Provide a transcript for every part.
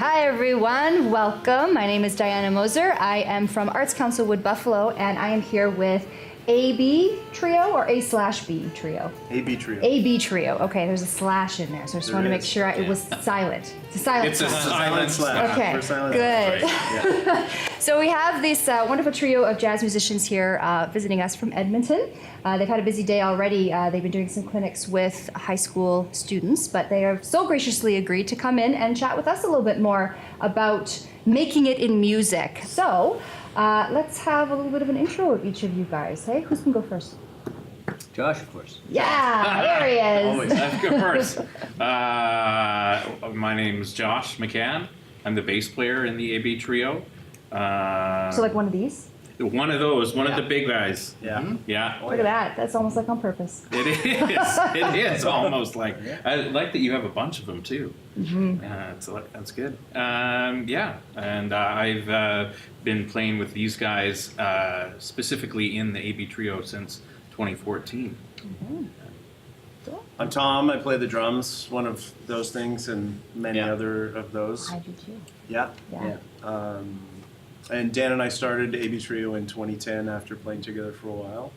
Hi everyone, welcome. My name is Diana Moser. I am from Arts Council Wood Buffalo, and I am here with AB Trio or A/B Trio? AB Trio. AB Trio. Okay, there's a slash in there, so I just want to make sure it was silent. It's a silent slash. It's a silent slash. Okay, Silent good. Right. Yeah. So we have this wonderful trio of jazz musicians here visiting us from Edmonton. They've had a busy day already. They've been doing some clinics with high school students, but they have so graciously agreed to come in and chat with us a little bit more about making it in music. So let's have a little bit of an intro of each of you guys. Hey, who's going to go first? Josh, of course. Yeah, there he is. Always, I have to go first. My name's Josh McCann. I'm the bass player in the AB Trio. So like one of these? One of those, one of the big guys. Yeah. Mm-hmm. Yeah. Look at that. That's almost like on purpose. It is. It is almost like. I like that you have a bunch of them too. Mm-hmm. That's good. Yeah, and I've been playing with these guys specifically in the AB Trio since 2014. Mm-hmm. Cool. I'm Tom. I play the drums, one of those things, and many other of those. I do too. Yeah. Yeah. And Dan and I started AB Trio in 2010 after playing together for a while.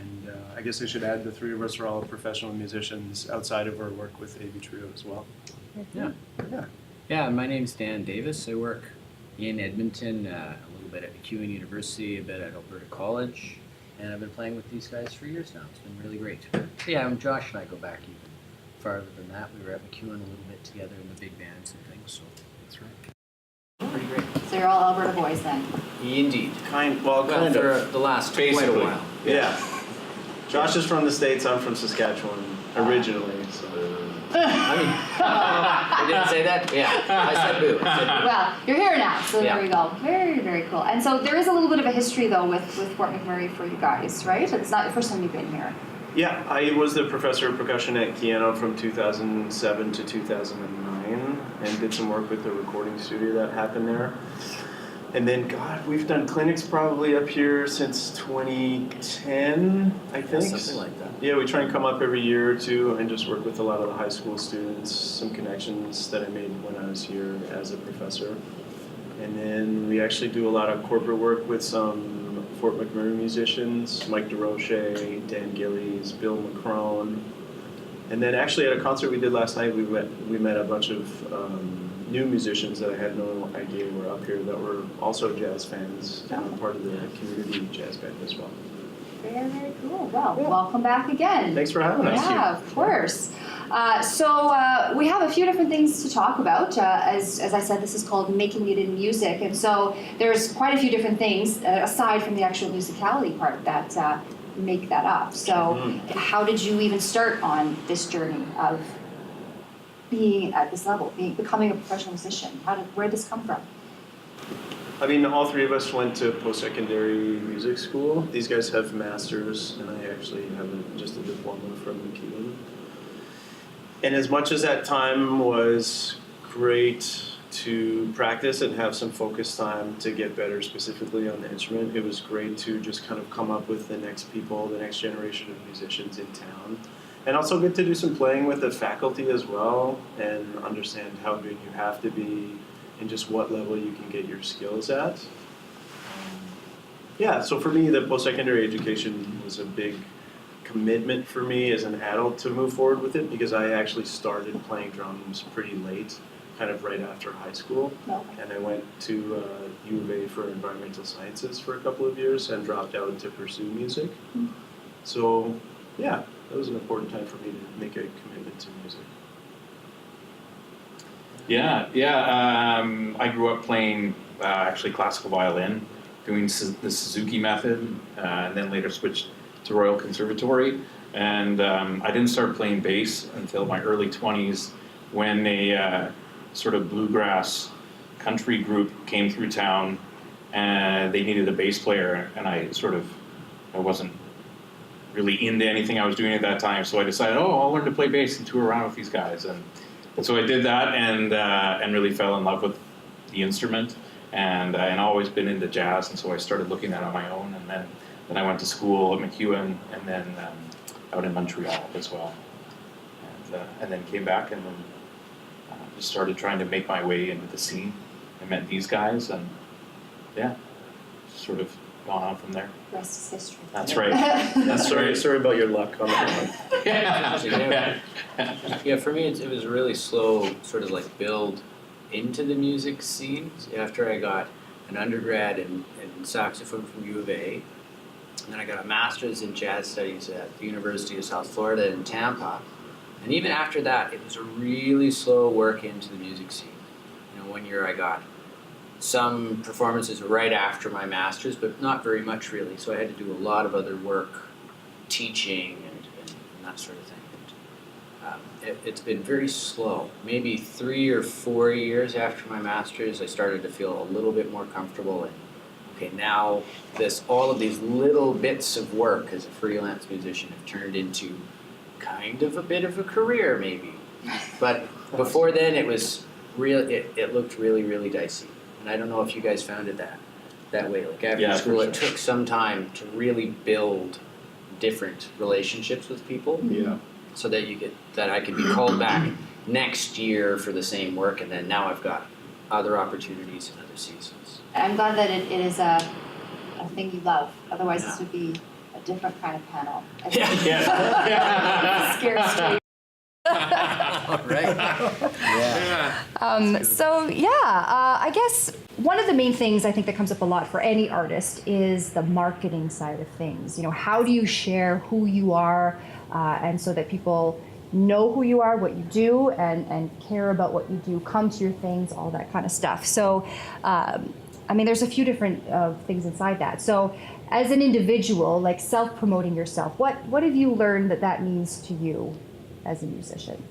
And I guess I should add the three of us are all professional musicians outside of our work with AB Trio as well. Yeah. Yeah. Yeah, my name's Dan Davis. I work in Edmonton, a little bit at MacEwan University, a bit at Alberta College, and I've been playing with these guys for years now. It's been really great. So yeah, Josh and I go back even farther than that. We were at MacEwan a little bit together in the big bands and things, so that's right. Pretty great. So you're all Alberta boys then? Indeed. Kind Well, of. for the last quite a Basically. while. Yeah. Josh is from the States. I'm from Saskatchewan originally. So. I mean, I didn't say that? Yeah, I said boo. I said boo. Well, you're here now, so Yeah. there we go. Very, very cool. And so there is a little bit of a history, though, with Fort McMurray for you guys, right? It's not the first time you've been here. Yeah, I was the professor of percussion at Keano from 2007 to 2009 and did some work with the recording studio that happened there. And then, God, we've done clinics probably up here since 2010, I think. Something like that. Yeah, we try and come up every year or two and just work with a lot of the high school students, some connections that I made when I was here as a professor. And then we actually do a lot of corporate work with some Fort McMurray musicians, Mike DeRoche, Dan Gillies, Bill McCrone. And then actually at a concert we did last night, we met a bunch of new musicians that I had no idea were up here that were also jazz fans and part of the community jazz band as well. Very, very cool. Well, welcome back again. Thanks for having us. Yeah, of course. So we have a few different things to talk about. As I said, this is called Making It in Music. And so there's quite a few different things, aside from the actual musicality part, that make that up. So how did you even start on this journey of being at this level, becoming a professional musician? Where did this come from? I mean, all three of us went to post-secondary music school. These guys have masters, and I actually have just a diploma from MacEwan. And as much as that time was great to practice and have some focus time to get better specifically on the instrument, it was great to just kind of come up with the next people, the next generation of musicians in town. And also get to do some playing with the faculty as well and understand how good you have to be and just what level you can get your skills at. Yeah, so for me, the post-secondary education was a big commitment for me as an adult to move forward with it because I actually started playing drums pretty late, kind of right after high school. Okay. And I went to U of A for environmental sciences for a couple of years and dropped out to pursue music. So, yeah, that was an important time for me to make a commitment to music. I grew up playing actually classical violin, doing the Suzuki method, and then later switched to Royal Conservatory. And I didn't start playing bass until my early 20s when a sort of bluegrass country group came through town and they needed a bass player, and I wasn't really into anything I was doing at that time, so I decided, I'll learn to play bass and tour around with these guys. And so I did that and really fell in love with the instrument, and always been into jazz, and so I started looking at it on my own, and then I went to school at MacEwan, and then out in Montreal as well, and then came back and then just started trying to make my way into the scene. I met these guys, and yeah, sort of gone on from there. Rest is history. That's right. Sorry about your luck on that one. Yeah, for me, it was a really slow sort of like build into the music scene. After I got an undergrad in saxophone from U of A, and then I got a master's in jazz studies at the University of South Florida in Tampa. And even after that, it was a really slow work into the music scene. You know, one year I got some performances right after my master's, but not very much really. So I had to do a lot of other work, teaching and that sort of thing. It's been very slow. Maybe 3 or 4 years after my master's, I started to feel a little bit more comfortable. And okay, now all of these little bits of work as a freelance musician have turned into kind of a bit of a career, maybe. But before then, it was real. It looked really, really dicey. And I don't know if you guys found it that way. Like after school, it took some time to really build different relationships with people. Yeah. So that I could be called back next year for the same work, and then now I've got other opportunities and other seasons. I'm glad that it is a thing you love. Otherwise, this would be a different kind of panel. Yeah. Scared straight. Right. Yeah. I guess one of the main things I think that comes up a lot for any artist is the marketing side of things. You know, how do you share who you are, and so that people know who you are, what you do, and care about what you do, come to your things, all that kind of stuff. So, there's a few different things inside that. So, as an individual, like self-promoting yourself, what have you learned that means to you as a musician?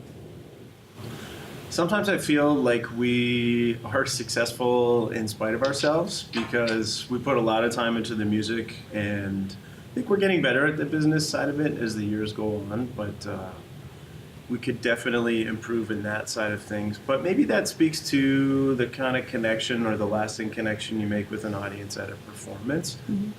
Sometimes I feel like we are successful in spite of ourselves because we put a lot of time into the music, and I think we're getting better at the business side of it as the years go on, but we could definitely improve in that side of things. But maybe that speaks to the kind of connection or the lasting connection you make with an audience at a performance,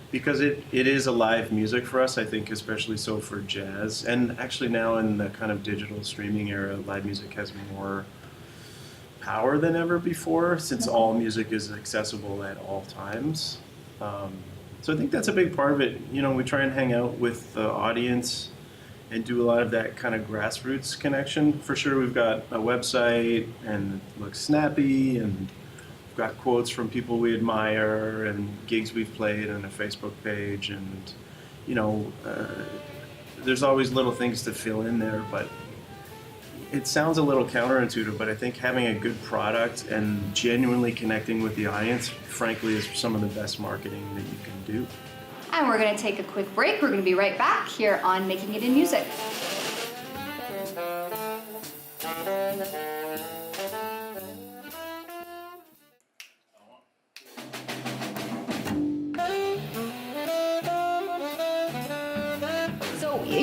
because it is a live music for us, I think, especially so for jazz. And actually now in the kind of digital streaming era, live music has more power than ever before, since all music is accessible at all times. So I think that's a big part of it. You know, we try and hang out with the audience and do a lot of that kind of grassroots connection. For sure, we've got a website and it looks snappy, and we've got quotes from people we admire and gigs we've played and a Facebook page, and there's always little things to fill in there, but it sounds a little counterintuitive, but I think having a good product and genuinely connecting with the audience, frankly, is some of the best marketing that you can do. And we're going to take a quick break. We're going to be right back here on Making It in Music.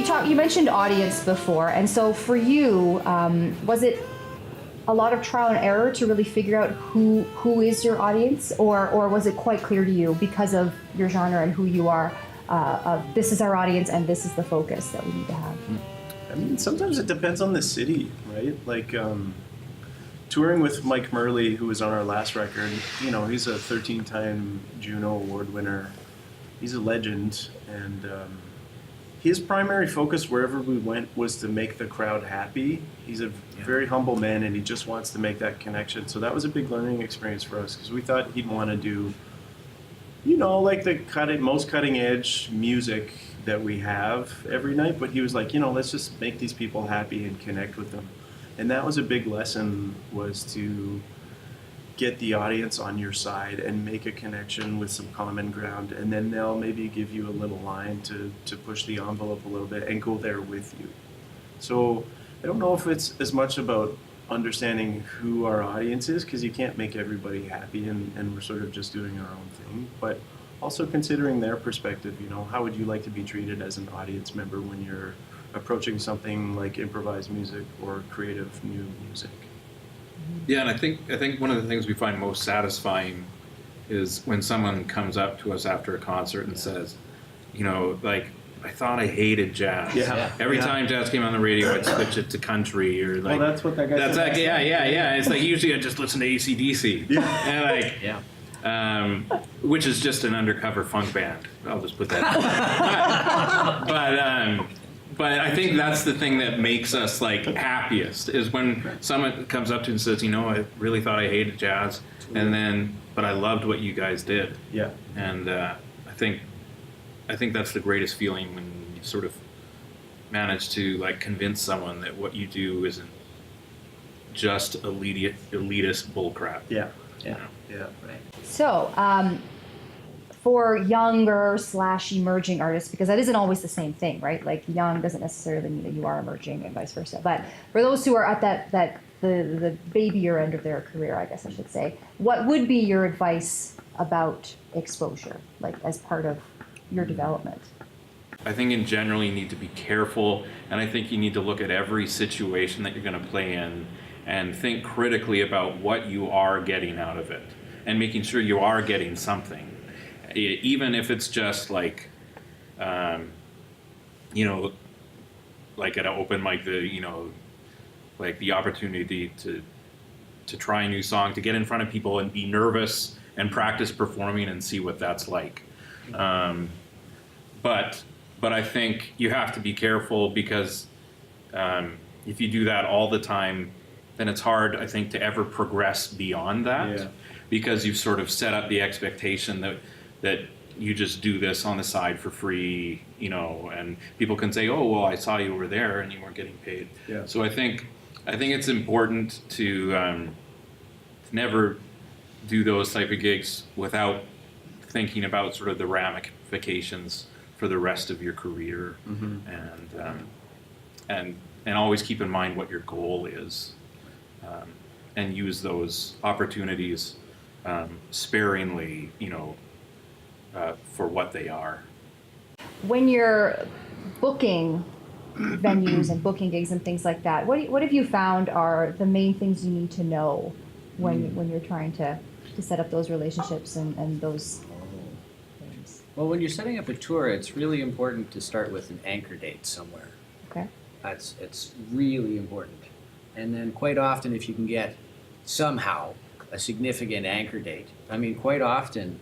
So you mentioned audience before, and so for you, was it a lot of trial and error to really figure out who is your audience, or was it quite clear to you because of your genre and who you are, of this is our audience and this is the focus that we need to have? I mean, sometimes it depends on the city, right? Like touring with Mike Murley, who was on our last record, he's a 13-time Juno Award winner. He's a legend, and his primary focus wherever we went was to make the crowd happy. He's a very humble man, and he just wants to make that connection. So that was a big learning experience for us, because we thought he'd want to do, like the most cutting edge music that we have every night. But he was like, let's just make these people happy and connect with them. And that was a big lesson, was to get the audience on your side and make a connection with some common ground, and then they'll maybe give you a little line to push the envelope a little bit and go there with you. So I don't know if it's as much about understanding who our audience is, because you can't make everybody happy, and we're sort of just doing our own thing, but also considering their perspective. How would you like to be treated as an audience member when you're approaching something like improvised music or creative new music? Yeah, and I think one of the things we find most satisfying is when someone comes up to us after a concert and says, I thought I hated jazz. Yeah. Every time jazz came on the radio, I'd switch it to country or like. Well, that's what that guy That's said. like yeah. It's like usually I just listen to AC/DC. Yeah. And like. Yeah. Which is just an undercover funk band. I'll just put that out. But I think that's the thing that makes us like happiest is when someone comes up to you and says, I really thought I hated jazz, but I loved what you guys did. Yeah. And I think that's the greatest feeling when you sort of manage to like convince someone that what you do isn't just elitist bullcrap. Yeah. Yeah. Yeah. Right. So, for younger / emerging artists, because that isn't always the same thing, right? Like young doesn't necessarily mean that you are emerging and vice versa. But for those who are at the babyier end of their career, I guess I should say, what would be your advice about exposure, like as part of your development? I think in general you need to be careful, and I think you need to look at every situation that you're going to play in and think critically about what you are getting out of it and making sure you are getting something. Even if it's just like, like at an open mic, like the opportunity to try a new song, to get in front of people and be nervous and practice performing and see what that's like. But I think you have to be careful because if you do that all the time, then it's hard, I think, to ever progress beyond that. Yeah. Because you've sort of set up the expectation that you just do this on the side for free, and people can say, oh, well, I saw you were there and you weren't getting paid. Yeah. So I think it's important to never do those type of gigs without thinking about sort of the ramifications for the rest of your career, and always keep in mind what your goal is, and use those opportunities sparingly, for what they are. When you're booking venues and booking gigs and things like that, what have you found are the main things you need to know when you're trying to set up those relationships and those things? Well, when you're setting up a tour, it's really important to start with an anchor date somewhere. Okay. It's really important. And then quite often, if you can get somehow a significant anchor date, I mean, quite often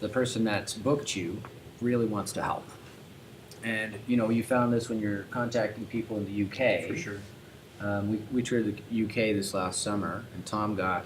the person that's booked you really wants to help. And, you found this when you're contacting people in the UK. For sure. We toured the UK this last summer, and Tom got,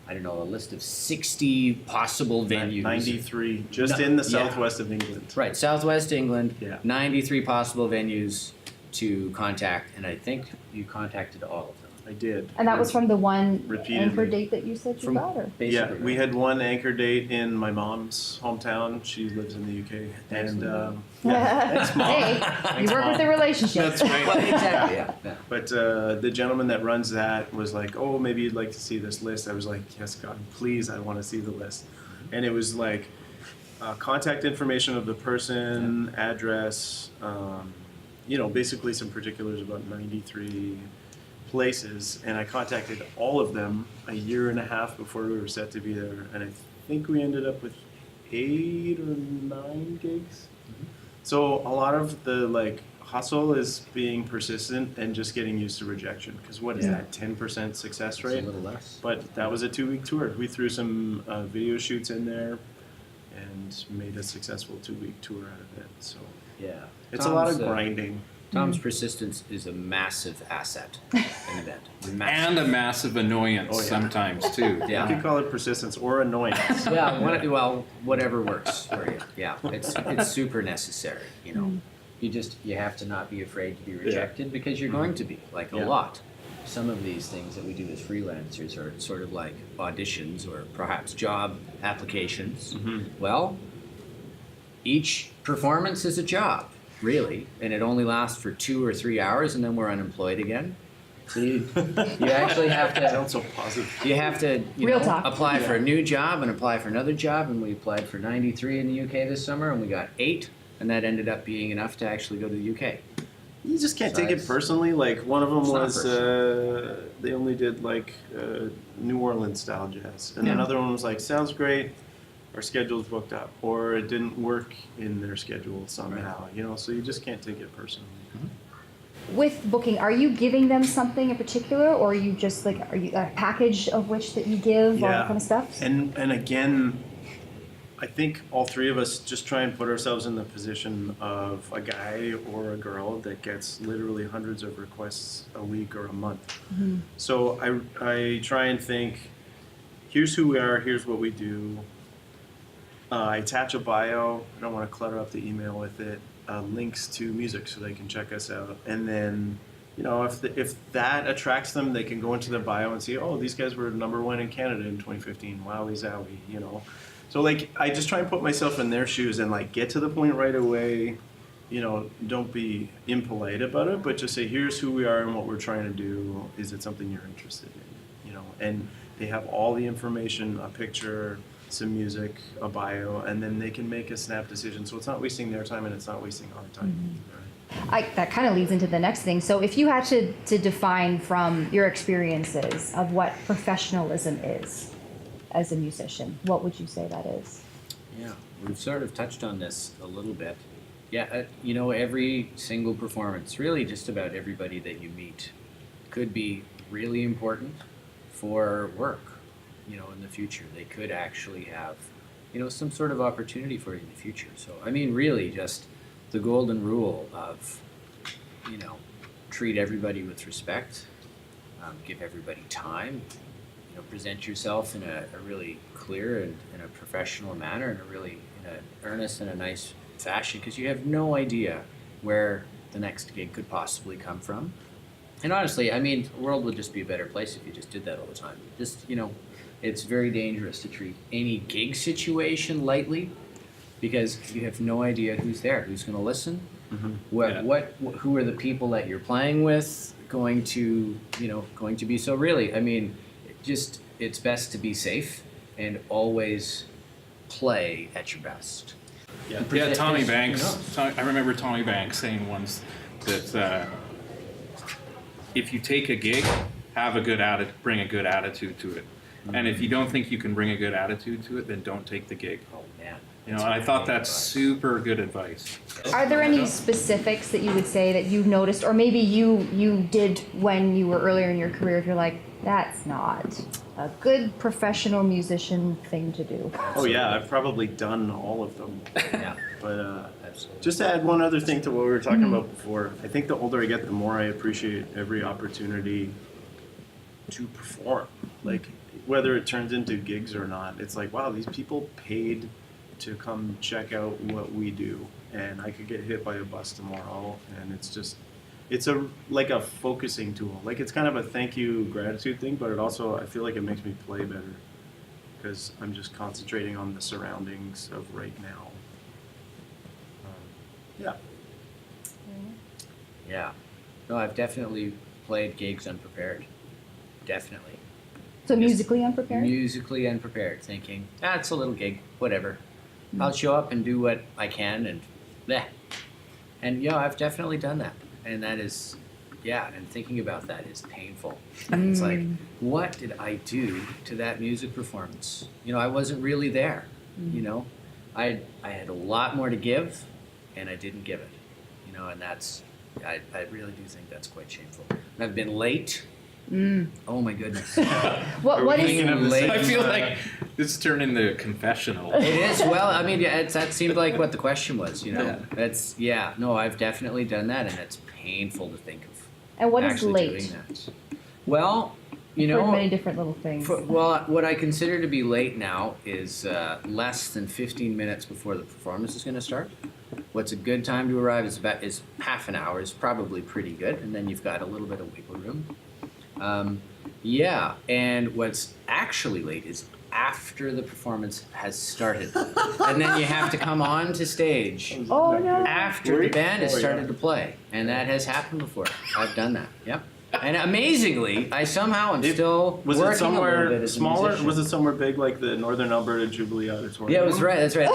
a list of 60 possible venues. 93, just in the southwest of England. Right, southwest England, Yeah. 93 possible venues to contact, and I think you contacted all of them. I did. And that was from the one Repeatedly. anchor date that you said you From got? Or? Yeah, basically, we right? had one anchor date in my mom's hometown. She lives in the UK. And thanks, Mom. Hey, Thanks, you work Mom. with the relationship. That's right. Well, exactly, yeah. But the gentleman that runs that was like, oh, maybe you'd like to see this list. I was like, yes, God, please, I want to see the list. And it was like contact information of the person, address, basically some particulars about 93 places. And I contacted all of them a year and a half before we were set to be there. And I think we ended up with 8 or 9 gigs. So a lot of the hustle is being persistent and just getting used to rejection. Because what is Yeah. that, 10% success It's rate? a little less. But that was a 2-week tour. We threw some video shoots in there and made a successful 2-week tour out of it. So Yeah. it's a lot of Tom's, grinding. Tom's persistence is a massive asset in the band. Massive. And a massive annoyance Oh, yeah. sometimes too. You Yeah. could call it persistence or annoyance. Yeah, whatever works for you. Yeah, it's super necessary, You have to not be afraid to be rejected because you're going to be, a Yeah. lot. Some of these things that we do as freelancers are sort of like auditions or perhaps job applications. Well, each performance is a job, really, and it only lasts for 2 or 3 hours and then we're unemployed again. So you actually have to Sounds so positive. you have to Real talk. apply for a new job and apply for another job, and we applied for 93 in the UK this summer and we got 8, and that ended up being enough to actually go to the UK. You just can't So take it it's- personally. One of them It's not was they only did New Orleans style jazz, and Yeah. another one was sounds great. our schedule's booked up, or it didn't work in their schedule somehow, you know, so you just can't take it personally. With booking, are you giving them something in particular, or are you just like, are you a package of which that you give, all that kind of stuff? And again, I think all three of us just try and put ourselves in the position of a guy or a girl that gets literally hundreds of requests a week or a month. Mm-hmm. So I try and think, here's who we are, here's what we do. I attach a bio. I don't want to clutter up the email with it. Links to music so they can check us out. And then, you know, if that attracts them, they can go into the bio and see, oh, these guys were #1 in Canada in 2015. Wowie zowie, you know. So like, I just try and put myself in their shoes and like get to the point right away. You know, don't be impolite about it, but just say, here's who we are and what we're trying to do. Is it something you're interested in? You know, and they have all the information, a picture, some music, a bio, and then they can make a snap decision. So it's not wasting their time and it's not wasting our time. Right? That kind of leads into the next thing. So if you had to define from your experiences of what professionalism is as a musician, what would you say that is? Yeah, we've sort of touched on this a little bit. Yeah, you know, every single performance, really just about everybody that you meet, could be really important for work. You know, in the future, they could actually have, you know, some sort of opportunity for you in the future. So, I mean, really just the golden rule of, you know, treat everybody with respect, give everybody time, you know, present yourself in a really clear and in a professional manner, in an earnest and a nice fashion, because you have no idea where the next gig could possibly come from. And honestly, I mean, the world would just be a better place if you just did that all the time. Just, you know, it's very dangerous to treat any gig situation lightly, because you have no idea who's there, who's going to listen, who are the people that you're playing with going to be. So really, I mean, it's best to be safe and always play at your best. Yeah, Tommy Banks. I remember Tommy Banks saying once that if you take a gig, bring a good attitude to it. And if you don't think you can bring a good attitude to it, then don't take the gig. Oh man. You know, and I thought that's super good advice. Are there any specifics that you would say that you noticed, or maybe you did when you were earlier in your career, if you're like, that's not a good professional musician thing to do? Oh yeah, I've probably done all of them. Yeah. But just to add one other thing to what we were talking about before, I think the older I get, the more I appreciate every opportunity to perform. Like, whether it turns into gigs or not, it's like, wow, these people paid to come check out what we do, and I could get hit by a bus tomorrow, and it's like a focusing tool. Like, it's kind of a thank you, gratitude thing, but it also, I feel like it makes me play better because I'm just concentrating on the surroundings of right now. Yeah. No, I've definitely played gigs unprepared. Definitely. So musically unprepared? Musically unprepared, thinking, it's a little gig, whatever. I'll show up and do what I can, and bleh. And yeah, I've definitely done that. And that is, and thinking about that is painful. It's like, what did I do to that music performance? You know, I wasn't really there, you know. I had a lot more to give, and I didn't give it. You know, and that's, I really do think that's quite shameful. And I've been late. Oh my goodness. What is late? I feel like this turned into a confessional. It is. Well, I mean, that seemed like what the question was, you know. No, I've definitely done that, and it's painful to think of. And what is actually late? doing that. Well, you know, for many different little things. What I consider to be late now is less than 15 minutes before the performance is going to start. What's a good time to arrive is half an hour is probably pretty good, and then you've got a little bit of wiggle room. And what's actually late is after the performance has started. And then you have to come on to stage after the band has started to play. And that has happened before. I've done that, yep. And amazingly, I somehow am still was working it somewhere a little bit as a smaller? musician. Was it somewhere big like the Northern Alberta Jubilee Auditorium? Yeah, it was right. That's right.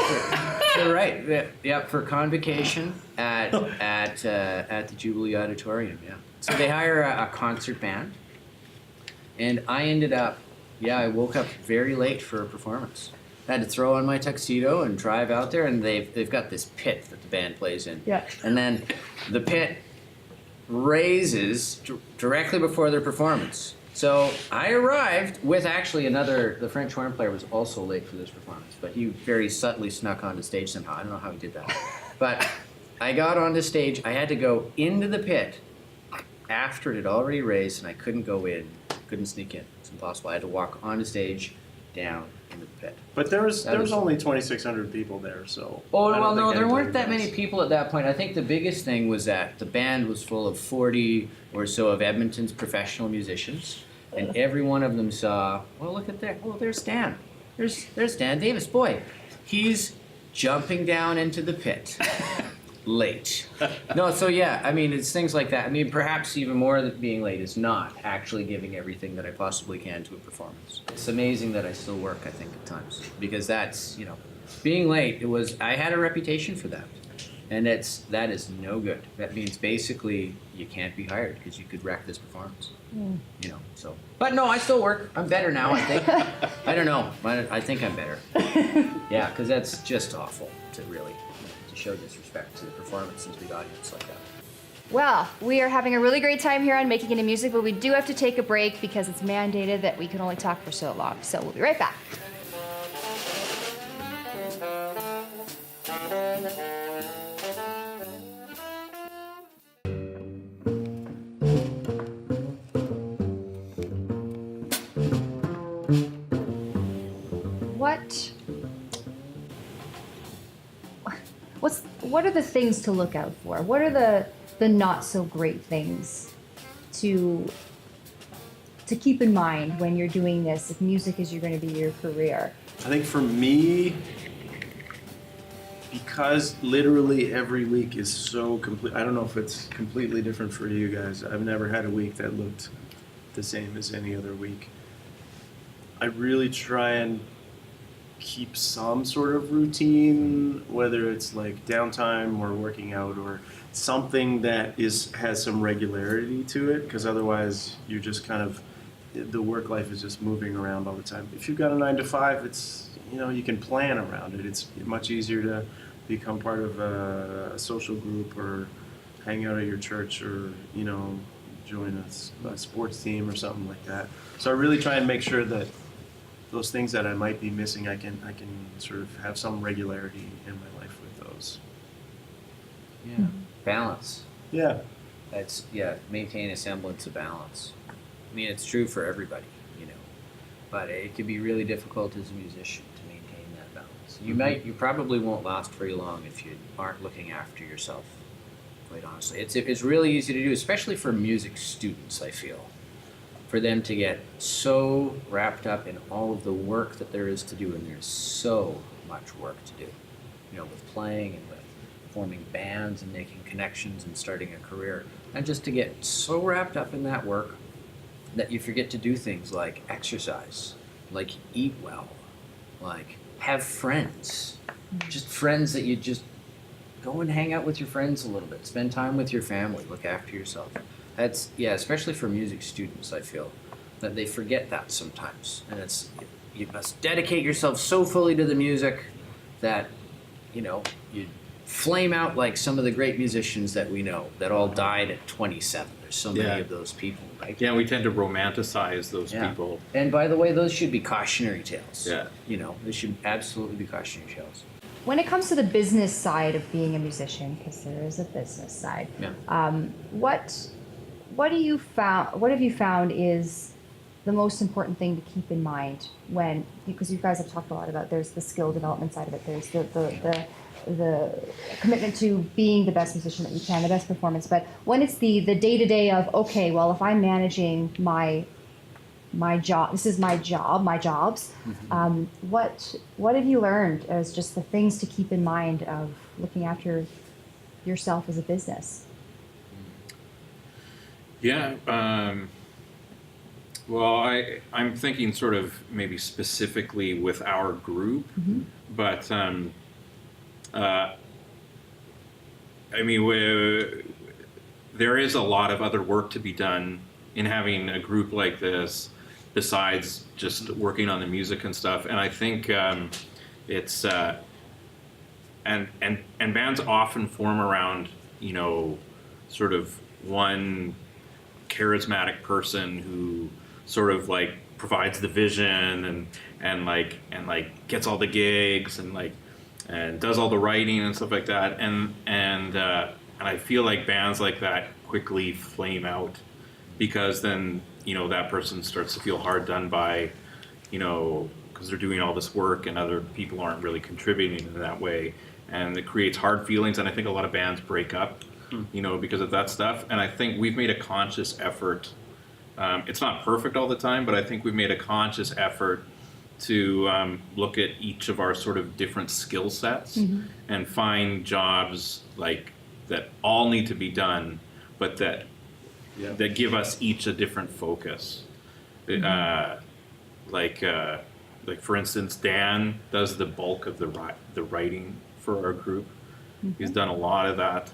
You're right. Yeah, for convocation at the Jubilee Auditorium. Yeah. So they hire a concert band. And I ended up, I woke up very late for a performance. I had to throw on my tuxedo and drive out there, and they've got this pit that the band plays in. Yeah. And then the pit raises directly before their performance. So I arrived with actually the French horn player was also late for this performance, but he very subtly snuck onto stage somehow. I don't know how he did that. But I got onto stage. I had to go into the pit after it had already raised, and I couldn't go in, couldn't sneak in. It's impossible. I had to walk onto stage, down into the pit. But there was only 2,600 people there, so. Oh, I don't well, no, think there weren't anybody that knows. many people at that point. I think the biggest thing was that the band was full of 40 or so of Edmonton's professional musicians, and every one of them saw, well, look at that. Oh, there's Dan. There's Dan Davis. Boy, he's jumping down into the pit. Late. No, so yeah, I mean, it's things like that. I mean, perhaps even more than being late is not actually giving everything that I possibly can to a performance. It's amazing that I still work, I think, at times, because that's, being late, I had a reputation for that. And that is no good. That means basically you can't be hired because you could wreck this performance. So. But no, I still work. I'm better now, I think. I don't know. I think I'm better. Yeah, because that's just awful to really to show disrespect to the performance and to the audience like that. Well, we are having a really great time here on Making It in Music, but we do have to take a break because it's mandated that we can only talk for so long. So we'll be right back. What are the things to look out for? What are the not so great things to keep in mind when you're doing this, if music is going to be your career? I think for me, because literally every week is so complete, I don't know if it's completely different for you guys. I've never had a week that looked the same as any other week. I really try and keep some sort of routine, whether it's like downtime or working out or something that has some regularity to it, because otherwise you're just kind of, the work life is just moving around all the time. If you've got a 9 to 5, it's, you can plan around it. It's much easier to become part of a social group or hang out at your church or, join a sports team or something like that. So I really try and make sure that those things that I might be missing, I can sort of have some regularity in my life with those. Yeah. Balance. Yeah. Maintain a semblance of balance. I mean, it's true for everybody, but it can be really difficult as a musician to maintain that balance. You probably won't last very long if you aren't looking after yourself, quite honestly. It's really easy to do, especially for music students, I feel. For them to get so wrapped up in all of the work that there is to do, and there's so much work to do, with playing and with forming bands and making connections and starting a career, and just to get so wrapped up in that work that you forget to do things like exercise, like eat well, like have friends, just friends that you just go and hang out with your friends a little bit, spend time with your family, look after yourself. That's, especially for music students, I feel, that they forget that sometimes. And you must dedicate yourself so fully to the music that, you flame out like some of the great musicians that we know that all died at 27. There's so many of those people, right? Yeah, we tend to romanticize those people. And by the way, those should be cautionary tales. Yeah. They should absolutely be cautionary tales. When it comes to the business side of being a musician, because there is a business side, what have you found is the most important thing to keep in mind when, because you guys have talked a lot about, there's the skill development side of it, there's the commitment to being the best musician that you can, the best performance, but when it's the day-to-day of, okay, well, if I'm managing my job, this is my jobs, what have you learned as just the things to keep in mind of looking after yourself as a business? Yeah, well, I'm thinking sort of maybe specifically with our group, but I mean, there is a lot of other work to be done in having a group like this, besides just working on the music and stuff. And I think it's and bands often form around, sort of one charismatic person who sort of like provides the vision and gets all the gigs and does all the writing and stuff like that, and I feel like bands like that quickly flame out, because then that person starts to feel hard done by, because they're doing all this work and other people aren't really contributing in that way, and it creates hard feelings. And I think a lot of bands break up, because of that stuff. And I think we've made a conscious effort. It's not perfect all the time, but I think we've made a conscious effort to look at each of our sort of different skill sets and find jobs that all need to be done, but that give us each a different focus. Like for instance, Dan does the bulk of the writing for our group. He's done a lot of that,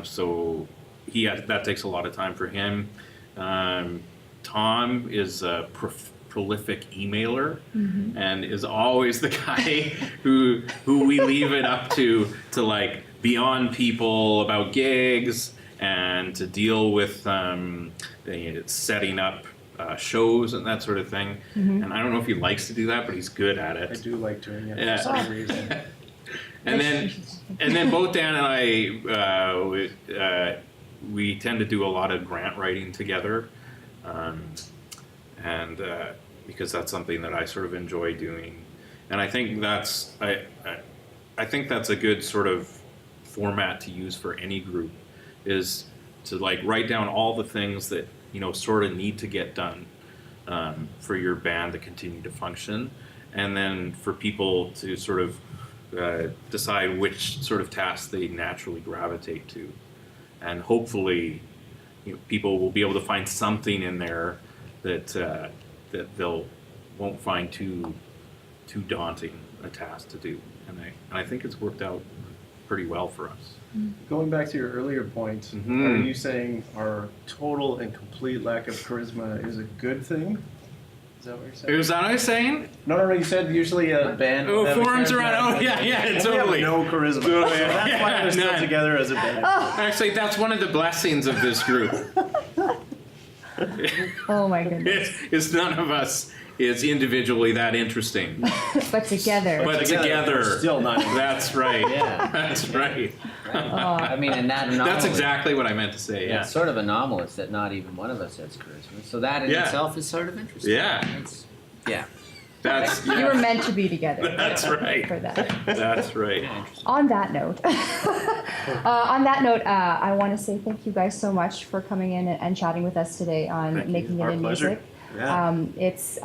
so that takes a lot of time for him. Tom is a prolific emailer and is always the guy who we leave it up to be on people about gigs and to deal with setting up shows and that sort of thing. And I don't know if he likes to do that, but he's good at it. I do like doing it for some reason. And then both Dan and I, we tend to do a lot of grant writing together, and because that's something that I sort of enjoy doing, and I think that's I think that's a good sort of format to use for any group, is to write down all the things that sort of need to get done for your band to continue to function, and then for people to sort of decide which sort of tasks they naturally gravitate to, and hopefully people will be able to find something in there that they'll won't find too daunting a task to do, and I think it's worked out pretty well for us. Going back to your earlier point, are you saying our total and complete lack of charisma is a good thing? Is that what you're saying? Is that what I was saying? No, you said usually a band Forms around. Totally. We have no charisma. So that's why we're still together as a band. Actually, that's one of the blessings of this group. Oh my goodness. It's none of us is individually that interesting. But together. But together. We're still not. That's right. Yeah. That's right. I mean, and that anomaly. That's exactly what I meant to say. Yeah. It's sort of anomalous that not even one of us has charisma. So that in itself is sort of interesting. Yeah. That's You were meant to be together. That's right. For that. That's right. On that note, I want to say thank you guys so much for coming in and chatting with us today on Thank you. Making It Our in pleasure. Music. Yeah. It's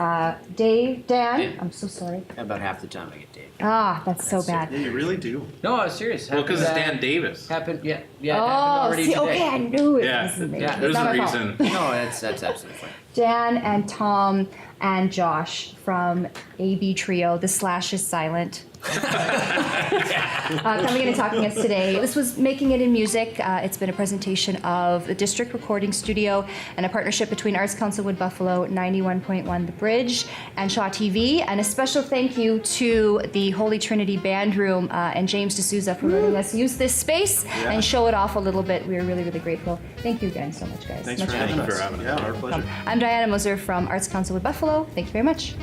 Dave, Dan. I'm so sorry. About half the time I get Dave. That's so bad. Yeah, you really do. No, I was serious. Well, because it's Happened, Dan Davis. Happened, yeah. It happened Oh, already see, today. okay, I knew it. Yeah. wasn't me. Yeah, It's There's not a my fault. reason. No, that's absolutely fine. Dan and Tom and Josh from AB Trio. The slash is silent. Coming in and talking to us today. This was Making It in Music. It's been a presentation of the District Recording Studio and a partnership between Arts Council Wood Buffalo, 91.1 The Bridge, and Shaw TV. And a special thank you to the Holy Trinity Band Room and James D'Souza for letting us use this space and show it off a little bit. We are really, really grateful. Thank you again so much, guys. Thanks Much for having appreciated. us. for having us. Yeah, our pleasure. I'm Diana Moser from Arts Council Wood Buffalo. Thank you very much.